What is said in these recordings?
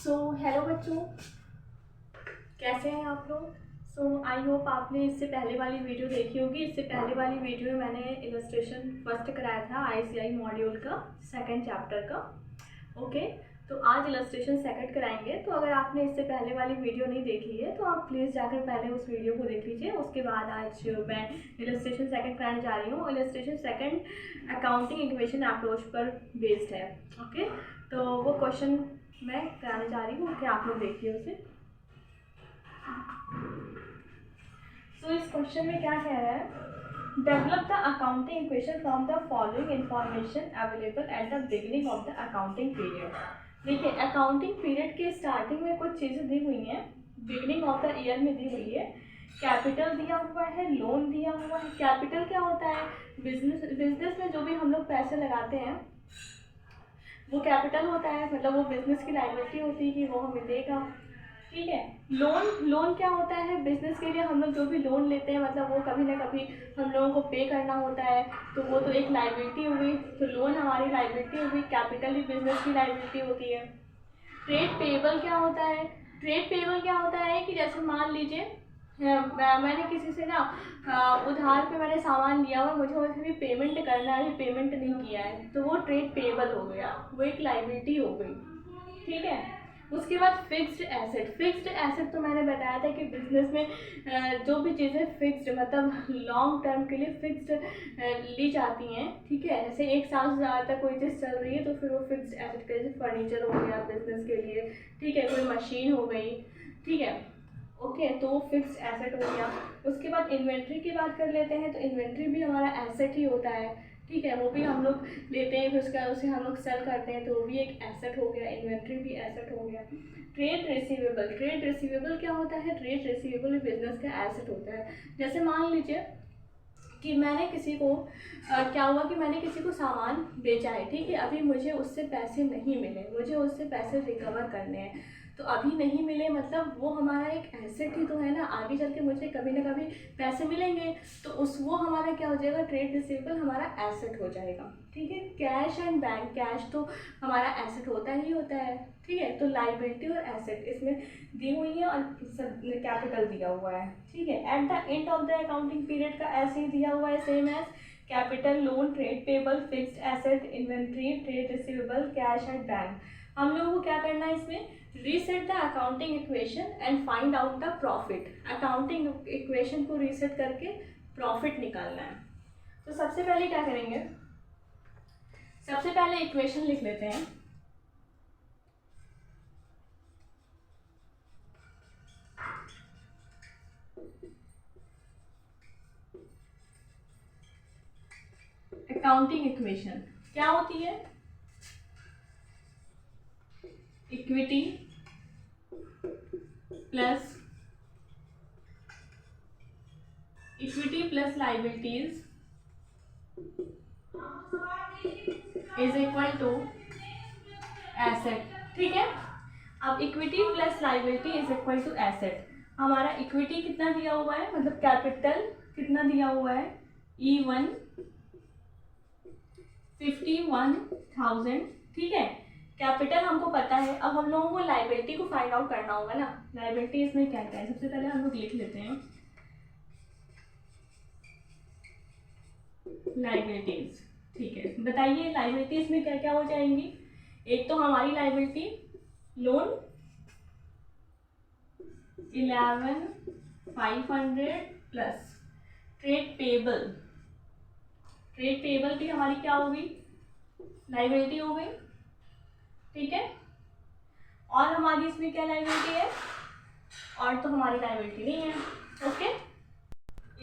Hello बच्चों, कैसे हैं आप लोग। आई होप आपने इससे पहले वाली वीडियो देखी होगी। इससे पहले वाली वीडियो में मैंने इलस्ट्रेशन फर्स्ट कराया था आईसीआई मॉड्यूल का सेकंड चैप्टर का। ओके, तो आज इलस्ट्रेशन सेकंड कराएंगे। तो अगर आपने इससे पहले वाली वीडियो नहीं देखी है तो आप प्लीज़ जाकर पहले उस वीडियो को देख लीजिए। उसके बाद आज मैं इलस्ट्रेशन सेकंड कराने जा रही हूँ। Illustration second accounting equation approach पर बेस्ड है। ओके, तो वो क्वेश्चन मैं कराने जा रही हूँ कि आप लोग देखिए उसे। इस क्वेश्चन में क्या कह रहा है, develop the accounting equation from the following information available at the beginning of the accounting period. देखिए, अकाउंटिंग पीरियड के स्टार्टिंग में कुछ चीज़ें दी हुई हैं, बिगिनिंग ऑफ द ईयर में दी हुई है। कैपिटल दिया हुआ है, लोन दिया हुआ है। कैपिटल क्या होता है, बिजनेस में जो भी हम लोग पैसे लगाते हैं वो कैपिटल होता है, मतलब वो बिजनेस की लायबिलिटी होती है कि वो हमें देगा। ठीक है। लोन क्या होता है, बिजनेस के लिए हम लोग जो भी लोन लेते हैं मतलब वो कभी ना कभी हम लोगों को पे करना होता है, तो वो तो एक लायबिलिटी हुई। तो लोन हमारी लायबिलिटी हुई, कैपिटल ही बिजनेस की लायबिलिटी होती है। ट्रेड पेबल क्या होता है, ट्रेड पेबल क्या होता है कि जैसे मान लीजिए मैंने किसी से ना उधार पे मैंने सामान लिया हुआ, मुझे उसमें भी पेमेंट करना है, अभी पेमेंट नहीं किया है, तो वो ट्रेड पेबल हो गया, वो एक लायबिलिटी हो गई। ठीक है। उसके बाद फिक्स्ड एसेट। फिक्स्ड एसेट तो मैंने बताया था कि बिजनेस में जो भी चीज़ें फिक्स्ड मतलब लॉन्ग टर्म के लिए फिक्स्ड ली जाती हैं। ठीक है, जैसे एक साल से ज़्यादा तक कोई चीज़ चल रही है तो फिर वो फिक्स्ड एसेट, जैसे फर्नीचर हो गया बिजनेस के लिए। ठीक है, कोई मशीन हो गई। ठीक है, ओके, तो वो फिक्स्ड एसेट हो गया। उसके बाद इन्वेंट्री की बात कर लेते हैं, तो इन्वेंट्री भी हमारा एसेट ही होता है। ठीक है, वो भी हम लोग लेते हैं, फिर उसके बाद उसे हम लोग सेल करते हैं, तो वो भी एक एसेट हो गया, इन्वेंट्री भी एसेट हो गया। Trade receivable. ट्रेड रिसीवेबल क्या होता है, ट्रेड रिसीवेबल बिजनेस का एसेट होता है। जैसे मान लीजिए कि मैंने किसी को क्या हुआ कि मैंने किसी को सामान बेचा है। ठीक है, अभी मुझे उससे पैसे नहीं मिले, मुझे उससे पैसे रिकवर करने हैं, तो अभी नहीं मिले मतलब वो हमारा एक एसेट ही तो है ना, आगे चल के मुझे कभी ना कभी पैसे मिलेंगे, तो वो हमारा क्या हो जाएगा, ट्रेड रिसीवेबल हमारा एसेट हो जाएगा। ठीक है। Cash and bank. कैश तो हमारा एसेट होता ही होता है। ठीक है, तो लाइबिलिटी और एसेट इसमें दी हुई है और कैपिटल दिया हुआ है। ठीक है। At the end of the accounting period का ऐसे ही दिया हुआ है, same as capital, loan, trade payable, fixed asset, inventory, trade receivable, cash and bank. हम लोगों को क्या करना है इसमें, reset the accounting equation and find out the profit. Accounting equation को रीसेट करके प्रॉफिट निकालना है। तो सबसे पहले क्या करेंगे, सबसे पहले इक्वेशन लिख लेते हैं। अकाउंटिंग इक्वेशन क्या होती है, equity plus liabilities is equal to asset. ठीक है। अब equity plus liability is equal to asset. हमारा इक्विटी कितना दिया हुआ है, मतलब कैपिटल कितना दिया हुआ है, E1 51,000। ठीक है, कैपिटल हमको पता है। अब हम लोगों को लाइबिलिटी को फाइंड आउट करना होगा ना। लाइबिलिटी इसमें क्या क्या है, सबसे पहले हम लोग लिख लेते हैं लाइबिलिटीज। ठीक है, बताइए लाइबिलिटीज में क्या क्या हो जाएंगी। एक तो हमारी liability loan 11,500 plus trade payable. Trade payable भी हमारी क्या होगी, लाइबिलिटी हो गई। ठीक है, और हमारी इसमें क्या लाइबिलिटी है, और तो हमारी लाइबिलिटी नहीं है। ओके,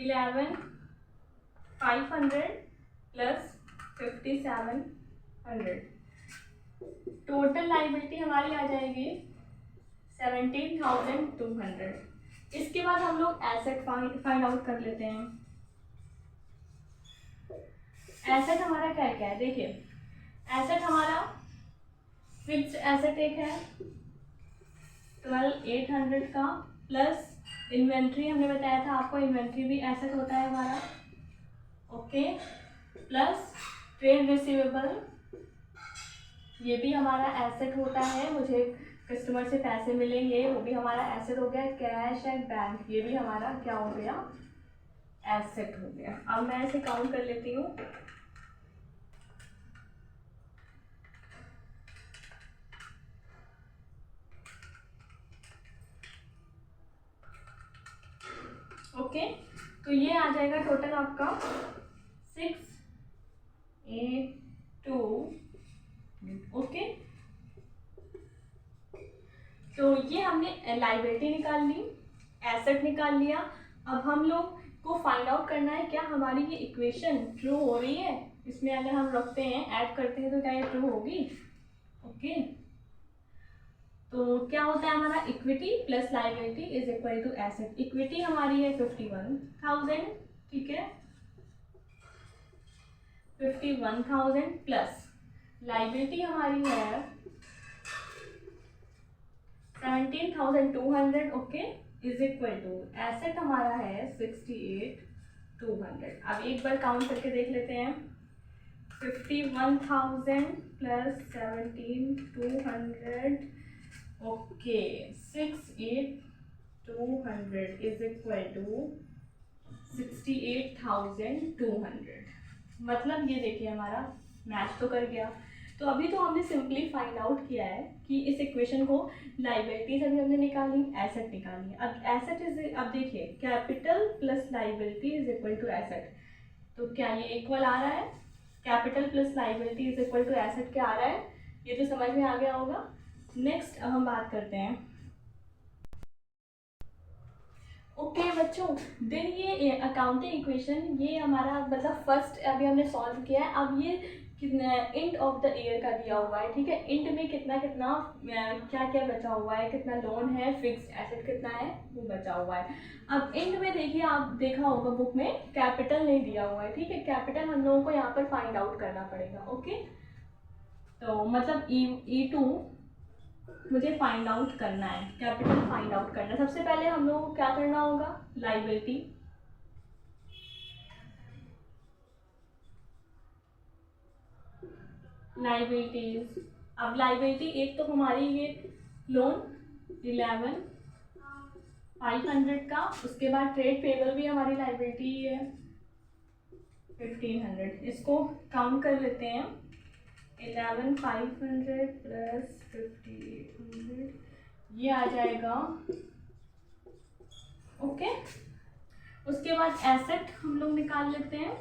11,500 प्लस 5,700, टोटल लाइबिलिटी हमारी आ जाएगी 17,200। इसके बाद हम लोग एसेट फाइंड आउट कर लेते हैं। एसेट हमारा क्या क्या है, देखिए एसेट हमारा फिक्स्ड एसेट एक है 12,800 का, प्लस इन्वेंट्री हमने बताया था आपको, इन्वेंट्री भी एसेट होता है हमारा। ओके, प्लस ट्रेड रिसीवेबल, ये भी हमारा एसेट होता है, मुझे कस्टमर से पैसे मिलेंगे, वो भी हमारा एसेट हो गया। कैश एंड बैंक, ये भी हमारा क्या हो गया, एसेट हो गया। अब मैं इसे काउंट कर लेती हूँ। ओके, तो ये आ जाएगा टोटल आपका 682। ओके, तो ये हमने लायबिलिटी निकाल ली, एसेट निकाल लिया। अब हम लोग को फाइंड आउट करना है क्या हमारी ये इक्वेशन ट्रू हो रही है। इसमें अगर हम रखते हैं, ऐड करते हैं, तो क्या ये ट्रू होगी। ओके, तो क्या होता है हमारा, equity plus liability is equal to asset. Equity हमारी है 51,000, ठीक है, 51,000 प्लस लायबिलिटी हमारी है 17,200। Okay, is equal to asset हमारा है 68,200। अब एक बार काउंट करके देख लेते हैं। 51,000 plus 17,200, okay, 68,200 is equal to 68,200। मतलब ये देखिए हमारा मैच तो कर गया। तो अभी तो हमने सिंपली फाइंड आउट किया है कि इस इक्वेशन को लाइबिलिटीज अभी हमने निकाली, एसेट निकाली। अब एसेट इज, अब देखिए capital plus liability is equal to asset, तो क्या ये इक्वल आ रहा है। Capital plus liability is equal to asset क्या आ रहा है, ये तो समझ में आ गया होगा। नेक्स्ट अब हम बात करते हैं। ओके बच्चों, देन ये अकाउंटिंग इक्वेशन ये हमारा मतलब फर्स्ट अभी हमने सॉल्व किया है। अब ये एंड ऑफ द ईयर का दिया हुआ है, ठीक है। एंड में कितना कितना क्या क्या बचा हुआ है, कितना लोन है, फिक्स एसेट कितना है वो बचा हुआ है। अब एंड में देखिए, आप देखा होगा बुक में कैपिटल नहीं दिया हुआ है, ठीक है। कैपिटल हम लोगों को यहाँ पर फाइंड आउट करना पड़ेगा। ओके, तो मतलब E2 मुझे फाइंड आउट करना है, कैपिटल फाइंड आउट करना है। सबसे पहले हम लोगों को क्या करना होगा, लायबिलिटी, लायबिलिटीज। अब लायबिलिटी एक तो हमारी ये लोन 11,500 का, उसके बाद ट्रेड पेबल भी हमारी लायबिलिटी है 1,500। इसको काउंट कर लेते हैं। 11,500 प्लस 5,800, ये आ जाएगा। ओके, उसके बाद एसेट हम लोग निकाल लेते हैं।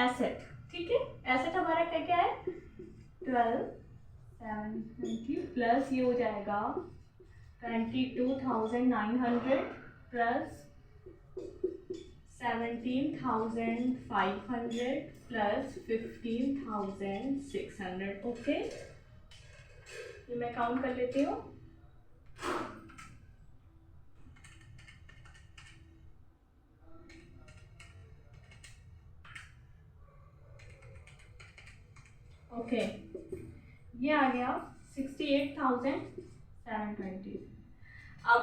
एसेट, ठीक है, एसेट हमारा क्या क्या है, 12,720 प्लस ये हो जाएगा 22,900 प्लस 17,500 प्लस 15,600। ओके, ये मैं काउंट कर लेती हूँ। ओके, ये आ गया 68,720। अब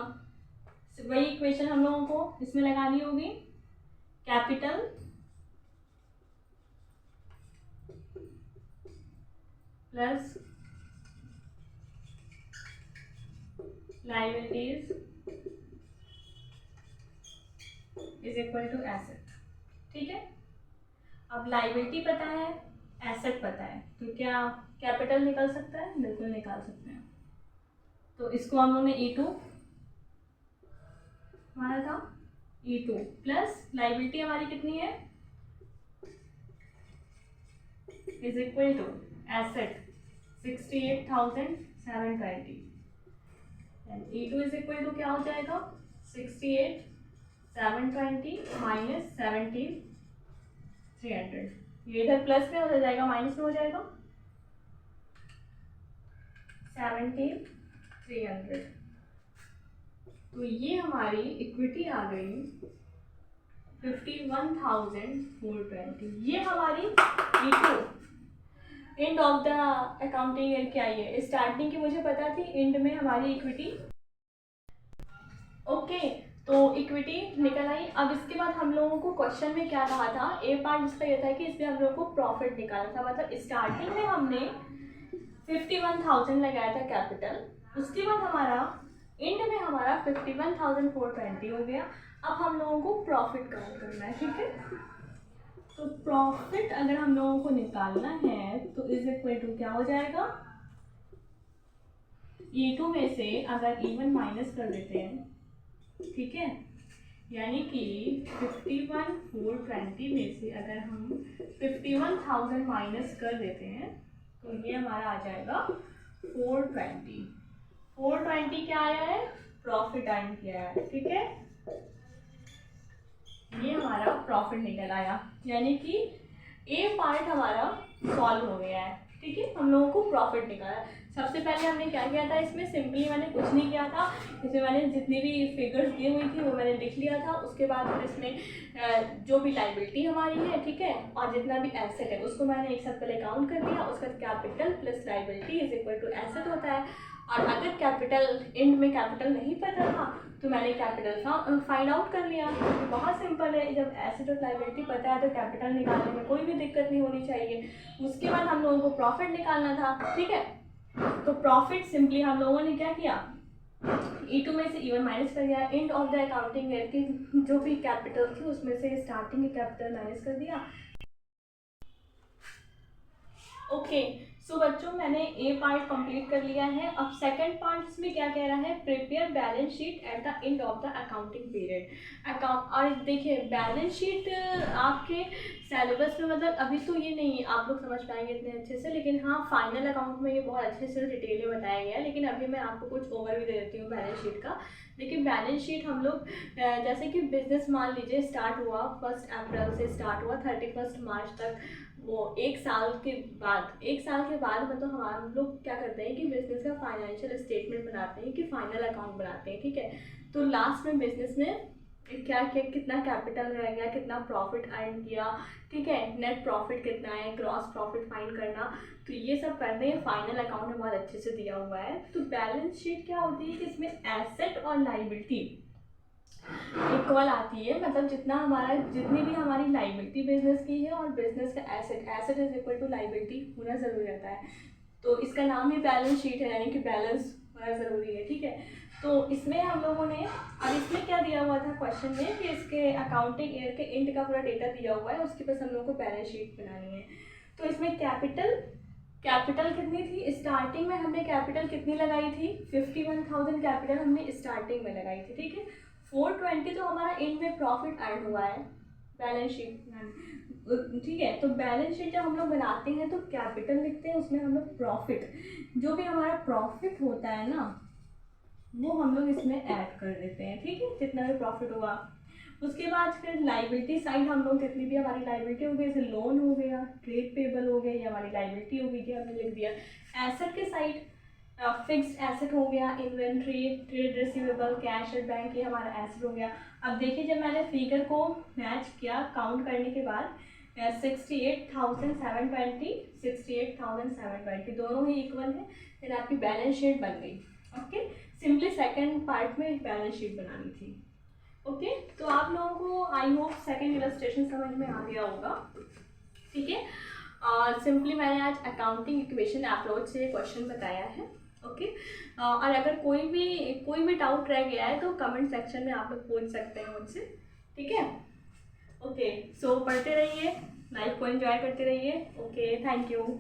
वही इक्वेशन हम लोगों को इसमें लगानी होगी। Capital plus liabilities is equal to asset, ठीक है। अब लायबिलिटी पता है, एसेट पता है, तो क्या कैपिटल निकल सकता है, बिल्कुल निकाल सकते हैं। तो इसको हम लोगों ने E2 हमारा था, E2 प्लस लायबिलिटी हमारी कितनी है, is equal to asset 68,720 and E2 is equal to क्या हो जाएगा, 68,720 माइनस 17,300। ये इधर प्लस में हो जाएगा, माइनस में हो जाएगा 17,300। तो ये हमारी इक्विटी आ गई 51,420। ये हमारी E2 and of the accounting year क्या है, स्टार्टिंग की मुझे पता थी, एंड में हमारी इक्विटी। ओके, तो इक्विटी निकल आई। अब इसके बाद हम लोगों को क्वेश्चन में क्या कहा था, ए पार्ट इसका ये था कि इसमें हम लोगों को प्रॉफिट निकालना था। मतलब स्टार्टिंग में हमने 51,000 लगाया था कैपिटल, उसके बाद हमारा एंड में हमारा 51,420 हो गया। अब हम लोगों को प्रॉफिट काउंट करना है, ठीक है। तो प्रॉफिट अगर हम लोगों को निकालना है तो इज इक्वल टू क्या हो जाएगा, E2 में से अगर E1 माइनस कर देते हैं, ठीक है, यानी कि 51,420 में से अगर हम 51,000 माइनस कर देते हैं तो ये हमारा आ जाएगा 420। 420 क्या आया है, प्रॉफिट अर्न किया है, ठीक है। ये हमारा प्रॉफिट निकल आया, यानी कि ए पार्ट हमारा सॉल्व हो गया है, ठीक है। हम लोगों को प्रॉफिट निकाला। सबसे पहले हमने क्या किया था, इसमें सिंपली मैंने कुछ नहीं किया था, इसमें मैंने जितनी भी फिगर्स दी हुई थी वो मैंने लिख लिया था। उसके बाद फिर इसमें जो भी लाइबिलिटी हमारी है, ठीक है, और जितना भी एसेट है उसको मैंने एक साथ पहले काउंट कर लिया। उसका capital plus liability is equal to asset होता है। और अगर कैपिटल एंड में कैपिटल नहीं पता था तो मैंने कैपिटल फाइंड आउट कर लिया। तो बहुत सिंपल है, जब एसेट और लाइबिलिटी पता है तो कैपिटल निकालने में कोई भी दिक्कत नहीं होनी चाहिए। उसके बाद हम लोगों को प्रॉफिट निकालना था, ठीक है। तो प्रॉफिट सिंपली हम लोगों ने क्या किया, E2 में से E1 माइनस कर दिया। And of the accounting year की जो भी कैपिटल थी उसमें से स्टार्टिंग की कैपिटल माइनस कर दिया। ओके, सो बच्चों मैंने ए पार्ट कंप्लीट कर लिया है। अब सेकंड पार्ट इसमें क्या कह रहा है, prepare balance sheet at the end of the accounting period. और देखिए बैलेंस शीट आपके सिलेबस में मतलब अभी तो ये नहीं आप लोग समझ पाएंगे इतने अच्छे से, लेकिन हाँ फाइनल अकाउंट में ये बहुत अच्छे से डिटेल में बताया गया है। लेकिन अभी मैं आपको कुछ ओवरव्यू दे देती हूँ बैलेंस शीट का। देखिए बैलेंस शीट हम लोग जैसे कि बिजनेस मान लीजिए स्टार्ट हुआ 1 अप्रैल से स्टार्ट हुआ 31 मार्च तक, वो एक साल के बाद मतलब हम लोग क्या करते हैं कि बिजनेस का फाइनेंशियल स्टेटमेंट बनाते हैं, कि फाइनल अकाउंट बनाते हैं, ठीक है। तो लास्ट में बिजनेस में क्या क्या कितना कैपिटल रह गया, कितना प्रॉफिट अर्न किया, ठीक है, नेट प्रॉफिट कितना है, ग्रॉस प्रॉफिट फाइंड करना, तो ये सब करते हैं। फाइनल अकाउंट में बहुत अच्छे से दिया हुआ है। तो बैलेंस शीट क्या होती है कि इसमें एसेट और लाइबिलिटी इक्वल आती है, मतलब जितनी भी हमारी लाइबिलिटी बिजनेस की है और बिजनेस का asset is equal to liability होना ज़रूरी रहता है। तो इसका नाम ही बैलेंस शीट है, यानी कि बैलेंस होना ज़रूरी है, ठीक है। तो इसमें हम लोगों ने, अब इसमें क्या दिया हुआ था क्वेश्चन में कि इसके अकाउंटिंग ईयर के एंड का पूरा डेटा दिया हुआ है, उसके पास हम लोगों को बैलेंस शीट बनानी है। तो इसमें कैपिटल कितनी थी, स्टार्टिंग में हमने कैपिटल कितनी लगाई थी, 51,000 कैपिटल हमने स्टार्टिंग में लगाई थी, ठीक है। 420 तो हमारा एंड में प्रॉफिट अर्न हुआ है बैलेंस शीट, ठीक है। तो बैलेंस शीट जब हम लोग बनाते हैं तो कैपिटल लिखते हैं, उसमें हम लोग प्रॉफिट, जो भी हमारा प्रॉफिट होता है ना वो हम लोग इसमें ऐड कर देते हैं, ठीक है, जितना भी प्रॉफिट हुआ। उसके बाद फिर लाइबिलिटी साइड हम लोग जितनी भी हमारी लाइबिलिटी हो गई, जैसे लोन हो गया, ट्रेड पेबल हो गया, ये हमारी लाइबिलिटी हो गई कि हमने लिख दिया। एसेट के साइड फिक्स्ड एसेट हो गया, inventory, trade receivable, cash at bank, ये हमारा एसेट हो गया। अब देखिए जब मैंने फिगर को मैच किया काउंट करने के बाद 68,720 68,720 दोनों ही इक्वल है, फिर आपकी बैलेंस शीट बन गई। ओके, सिंपली सेकंड पार्ट में एक बैलेंस शीट बनानी थी। ओके, तो आप लोगों को आई होप सेकंड इलस्ट्रेशन समझ में आ गया होगा, ठीक है। सिंपली मैंने आज अकाउंटिंग इक्वेशन अप्रोच से क्वेश्चन बताया है। ओके, और अगर कोई भी डाउट रह गया है तो कमेंट सेक्शन में आप लोग पूछ सकते हैं मुझसे, ठीक है। ओके, सो पढ़ते रहिए, लाइफ को एंजॉय करते रहिए। Okay, thank you.